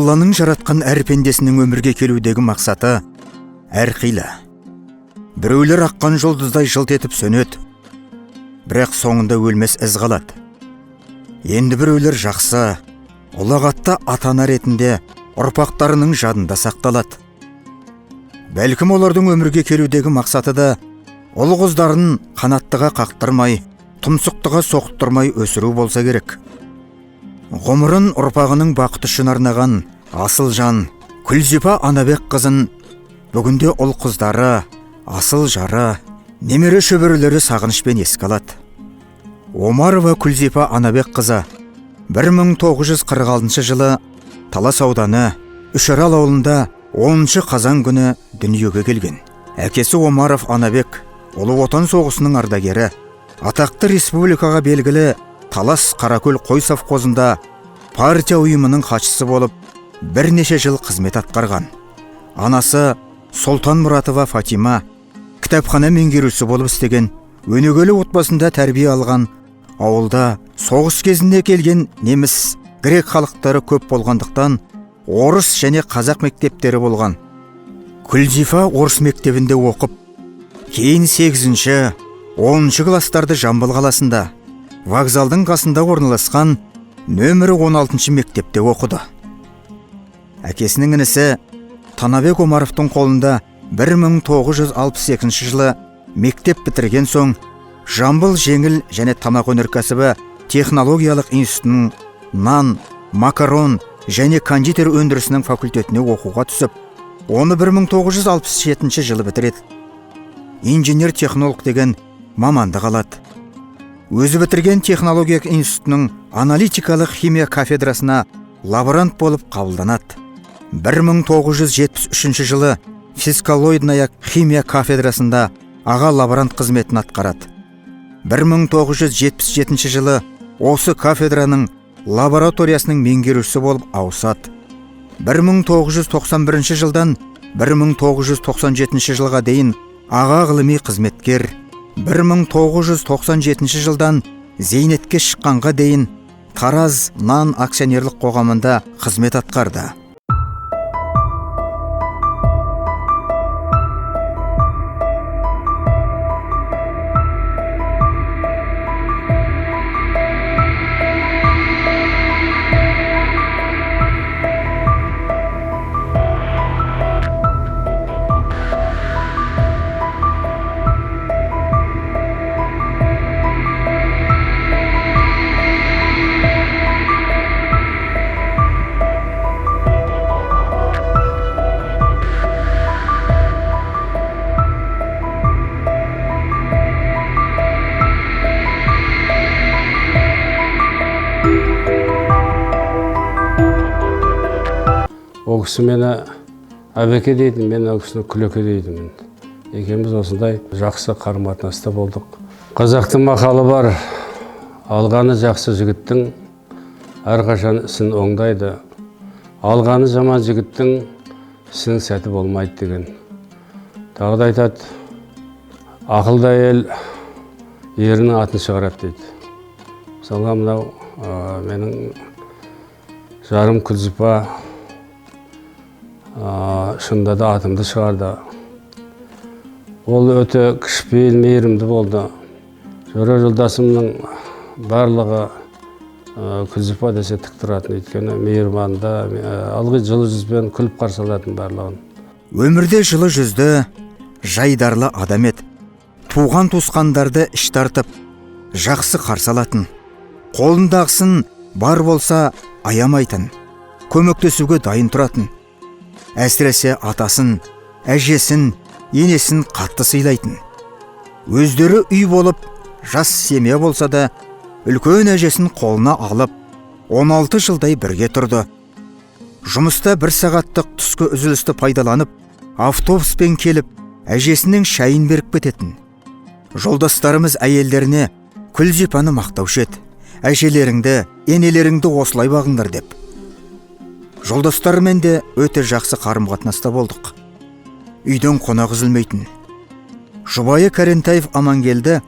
Алланың жаратқан әр пендесінің өмірге келудегі мақсаты әрқилы. Біреулер аққан жұлдыздай жылт етіп сөнеді, бірақ соңында өлмес із қалады. Енді біреулер жақсы, ұлағатты ата-ана ретінде ұрпақтарының жадында сақталады. Бәлкім олардың өмірге келудегі мақсаты да ұл қыздарын қанаттыға қақтырмай, тұмсықтыға соқтырмай өсіру болса керек. Ғұмырын ұрпағының бақыты үшін арнаған асыл жан Күлзипа Анабек қызын бүгінде ұл қыздары, асыл жары, немере шөберелері сағынышпен еске алады. Омарова Күлзипа Анабек қызы 1946 жылы Талас ауданы Үшарал ауылында 10 қазан күні дүниеге келген. Әкесі Омаров Анабек Ұлы Отан соғысының ардагері, атақты республикаға белгілі Талас Қаракөл қой совхозында партия ұйымының хатшысы болып, бірнеше жыл қызмет атқарған. Анасы Солтан Мұратова Фатима кітапхана меңгерушісі болып істеген, өнегелі отбасында тәрбие алған. Ауылда соғыс кезінде келген неміс, грек халықтары көп болғандықтан, орыс және қазақ мектептері болған. Күлзипа орыс мектебінде оқып, кейін 8-10 кластарды Жамбыл қаласында, вокзалдың қасында орналасқан нөмірі 16 мектепте оқыды. Әкесінің інісі Танабек Омаровтың қолында 1962 жылы мектеп бітірген соң, Жамбыл жеңіл және тамақ өнеркәсібі технологиялық институтының нан, макарон және кондитер өндірісінің факультетіне оқуға түсіп, оны 1967 жылы бітіреді. Инженер-технолог деген мамандық алады. Өзі бітірген технологиялық институтының аналитикалық химия кафедрасына лаборант болып қабылданады. 1973 жылы фискалоидная химия кафедрасында аға лаборант қызметін атқарады. 1977 жылы осы кафедраның лабораториясының меңгерушісі болып ауысады. 1991 жылдан 1997 жылға дейін аға ғылыми қызметкер, 1997 жылдан зейнетке шыққанға дейін Тараз нан акционерлік қоғамында қызмет атқарды. Ол кісі мені әбеке дейді, мен ол кісіні күлеке дейді. Екеуміз осындай жақсы қарым-қатынаста болдық. Қазақтың мақалы бар, алғаны жақсы жігіттің әрқашан ісін оңдайды, алғаны жаман жігіттің ісінің сәті болмайды деген. Тағы да айтады, ақылды әйел ерінің атын шығарады дейді. Мысалға мынау менің жарым Күлзипа шынында да атымды шығарды. Ол өте кішіпейіл, мейірімді болды. Жора жолдасымның барлығы Күлзипа десе тік тұратын, өйткені мейірманды, алғы жылы жүзбен күліп қарсы алатын барлығын. Өмірде жылы жүзді, жайдарлы адам еді. Туған туысқандарды іш тартып, жақсы қарсы алатын. Қолындағысын бар болса аямайтын, көмектесуге дайын тұратын. Әсіресе атасын, әжесін, енесін қатты сыйлайтын. Өздері үй болып, жас семья болса да, үлкен әжесін қолына алып, 16 жылдай бірге тұрды. Жұмыста 1 сағаттық түскі үзілісті пайдаланып, автобуспен келіп, әжесінің шайын беріп кететін. Жолдастарымыз әйелдеріне Күлзипаны мақтаушы еді. Әжелеріңді, енелеріңді осылай бағыңдар деп. Жолдастарымен де өте жақсы қарым-қатынаста болдық. Үйден қонақ үзілмейтін. Жұбайы Кәрентаев Амангелді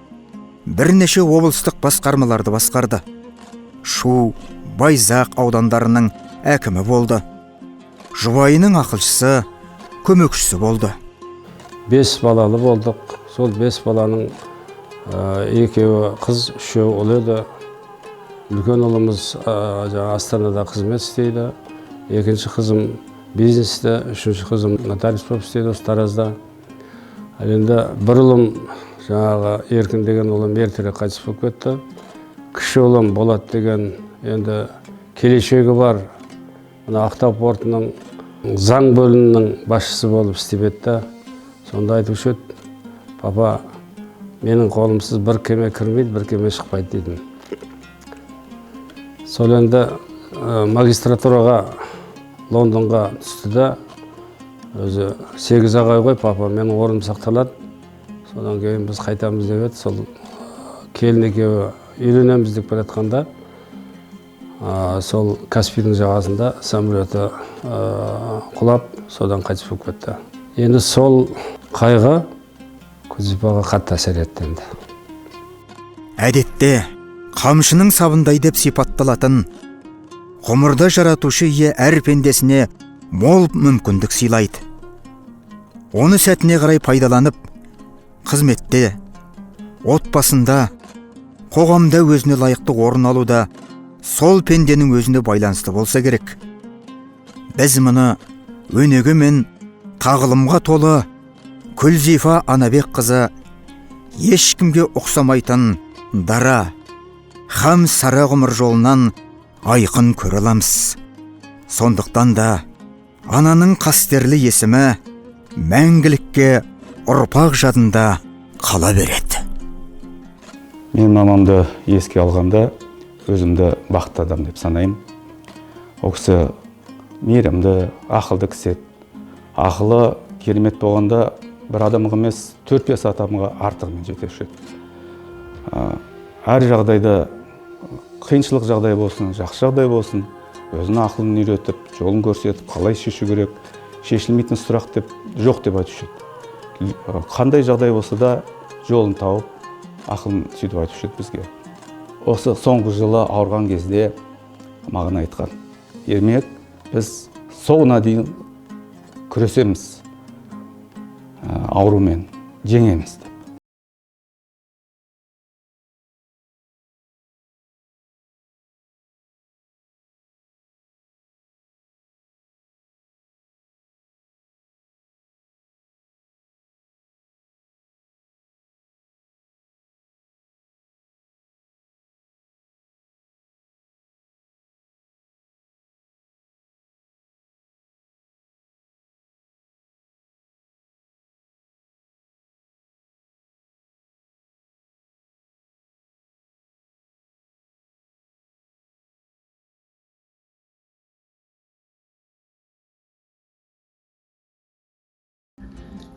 бірнеше облыстық басқармаларды басқарды. Шу, Байзақ аудандарының әкімі болды. жұбайының ақылшысы, көмекшісі болды. 5 балалы болдық. Сол 5 баланың екеуі қыз, үшеуі ұл еді. Үлкен ұлымыз Астанада қызмет істейді. Екінші қызым бизнесте, үшінші қызым нотариус болып істейді осы Таразда. Енді бір ұлым жаңағы Еркін деген ұлым ертерек қайтыс болып кетті. Кіші ұлым Болат деген енді келешегі бар. Ақтау портының заң бөлімінің басшысы болып істеп етті. Сонда айтушы еді, папа, менің қолымсыз бір кеме кірмейді, бір кеме шықпайды дедім. Сол енді магистратураға Лондонға түсті да, өзі 8 ағай ғой, папа, менің орным сақталады. Содан кейін біз қайтамыз деп еді. Сол келін екеуі үйленеміз деп бара жатқанда, сол Каспийдің жағасында самолеті құлап, содан қайтыс болып кетті. Енді сол қайғы Күлзипаға қатты әсер етті енді. Әдетте, қамшының сабындай деп сипатталатын, ғұмырда жаратушы ие әр пендесіне мол мүмкіндік сыйлайды. Оны сәтіне қарай пайдаланып, қызметте, отбасында, қоғамда өзіне лайықты орын алуда сол пенденің өзіне байланысты болса керек. Біз мұны өнеге мен тағылымға толы Күлзипа Анабек қызы ешкімге ұқсамайтын дара һәм сара ғұмыр жолынан айқын көре аламыз. Сондықтан да ананың қастерлі есімі мәңгілікке ұрпақ жадында қала береді. Мен мамамды еске алғанда өзімді бақытты адам деп санаймын. Ол кісі мейірімді, ақылды кісі еді. Ақылы керемет болғанда бір адамға емес 4-5 адамға артығымен жетуші еді. Әр жағдайда, қиыншылық жағдай болсын, жақсы жағдай болсын, өзінің ақылын үйретіп, жолын көрсетіп, қалай шешу керек, шешілмейтін сұрақ деп жоқ деп айтушы еді. Қандай жағдай болса да жолын тауып, ақылын сөйтіп айтушы еді бізге. Осы соңғы жылы ауырған кезде маған айтқан, ермек, біз соңына дейін күресеміз, аурумен жеңеміз деп.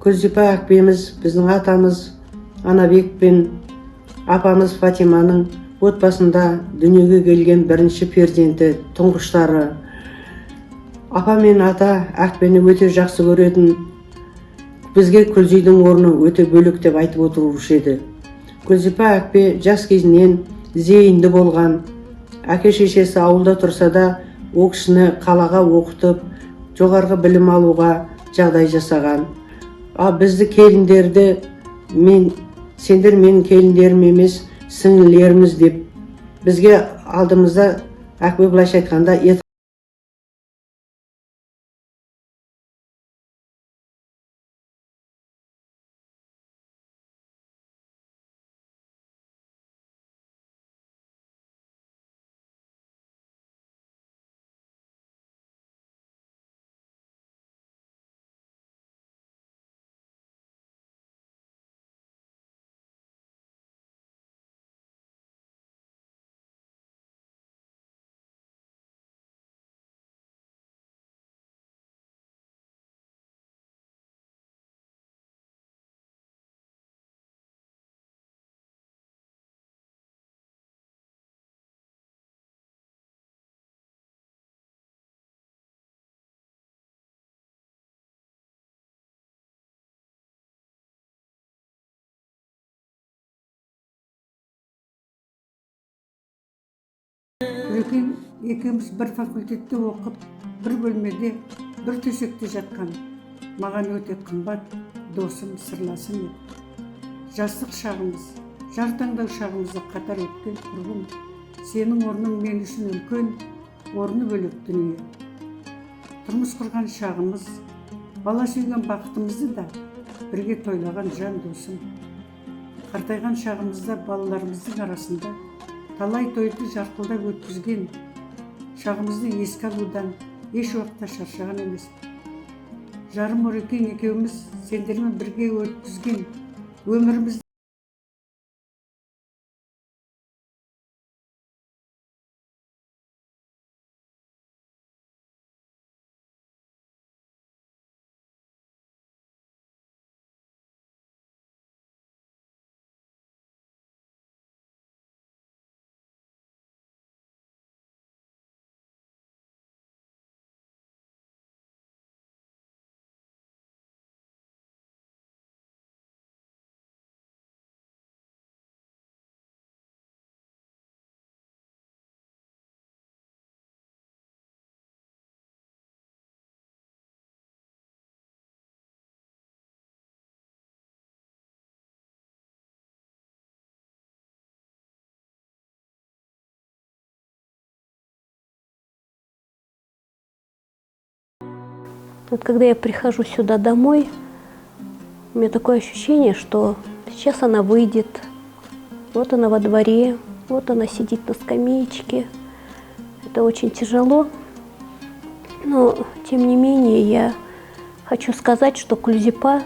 Күлзипа әпкеміз, біздің атамыз Анабек пен апамыз Фатиманың отбасында дүниеге келген бірінші перзенті, тұңғыштары. Апа мен ата әпкені өте жақсы көретін, бізге Күлзидің орны өте бөлек деп айтып отырушы еді. Күлзипа әпке жас кезінен зейінді болған, әке шешесі ауылда тұрса да, ол кісіні қалаға оқытып, жоғарғы білім алуға жағдай жасаған. Бізді келіндерді, сендер менің келіндерім емес, сіңлілеріміз деп, бізге алдымызда әкпе былайша айтқанда екеуміз бір факультетте оқып, бір бөлмеде бір төсекте жатқан маған өте қымбат досым, сырласым еді. Жастық шағымыз, жар таңдау шағымызда қатар өткен құрбым, сенің орның мен үшін үлкен, орны бөлек дүние. Тұрмыс құрған шағымыз, бала сүйген бақытымызды да бірге тойлаған жан досым. Қартайған шағымызда балаларымыздың арасында талай тойды жарқылдап өткізген, шағымызды еске алудан еш уақытта шаршаған емеспін. Жарым Орекең екеуміз сендермен бірге өткізген өмірімізді Вот когда я прихожу сюда домой, у меня такое ощущение, что сейчас она выйдет, вот она во дворе, вот она сидит на скамеечке. Это очень тяжело, но тем не менее я хочу сказать, что Кульзипа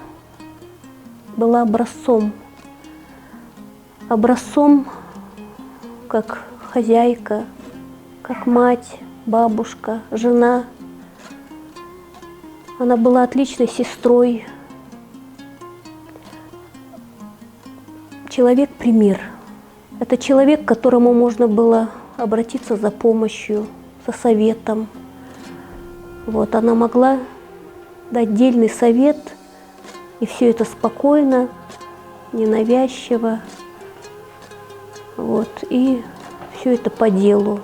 была образцом как хозяйка, как мать, бабушка, жена. Она была отличной сестрой, человек-пример. Это человек, к которому можно было обратиться за помощью, за советом. Вот, она могла дать дельный совет, и все это спокойно, ненавязчиво. Вот, и все это по делу.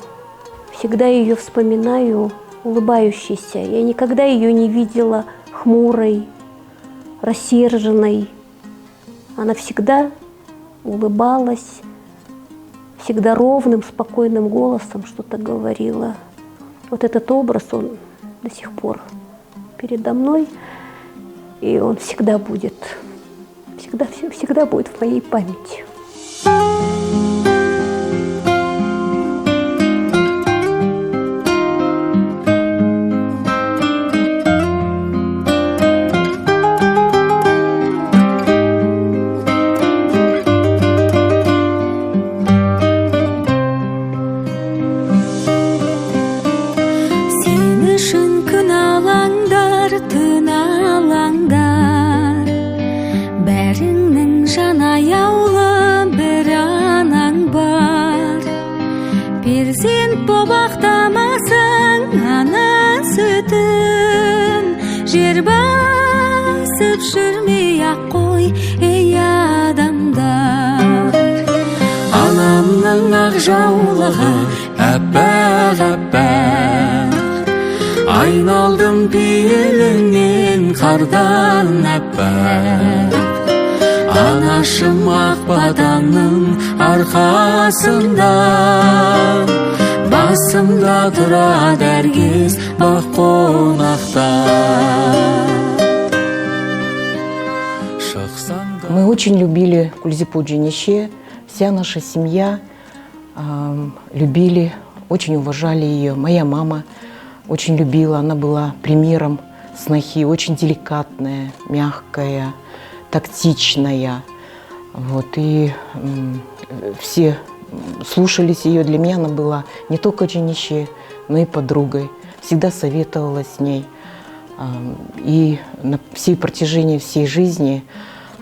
Всегда ее вспоминаю улыбающейся. Я никогда ее не видела хмурой, рассерженной. Она всегда улыбалась, всегда ровным, спокойным голосом что-то говорила. Вот этот образ, он до сих пор передо мной, и он всегда будет в моей памяти. Перзент боп ақтамасың ана сүтін, жер басып жүрмей-ақ қой, ей адамдар. Анамның ақ жаулығы әппақ-әппақ, айналдым пейіліңнен қардан әппақ. Анашым ақ батанның арқасында, басымда тұрады әркез бақ қонақта. Мы очень любили Кульзипу Дженище, вся наша семья любили, очень уважали ее. Моя мама очень любила, она была примером снохи, очень деликатная, мягкая, тактичная. Вот, и все слушались ее. Для меня она была не только Дженище, но и подругой. Всегда советовала с ней. И на всей протяжении всей жизни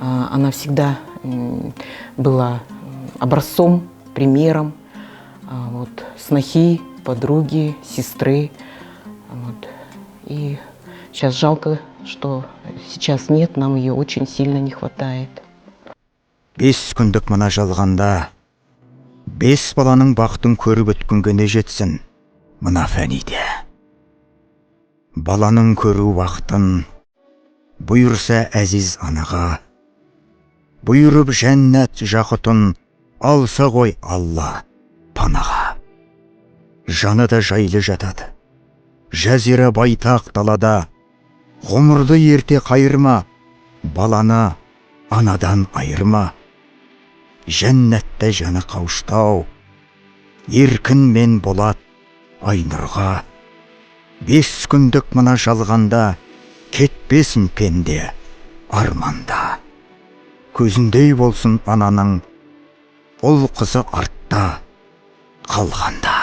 она всегда была образцом, примером вот, снохи, подруги, сестры. Вот. И сейчас жалко, что сейчас нет, нам ее очень сильно не хватает. 5 күндік мына жалғанда, 5 баланың бақытын көріп өткенге не жетсін мына фәниде. баланың көру вақтын, бұйырса әзиз анаға, бұйырып жәннат жақұтын алса ғой Алла панаға. Жаны да жайлы жатады, жазира байтақ далада, ғұмырды ерте қайырма, баланы анадан айырма. Жәннатта жаны қауыштау, еркін мен болат айнұрға. 5 күндік мына жалғанда, кетпесін пенде арманда. Көзіндей болсын ананың, ұл қызы артта қалғанда.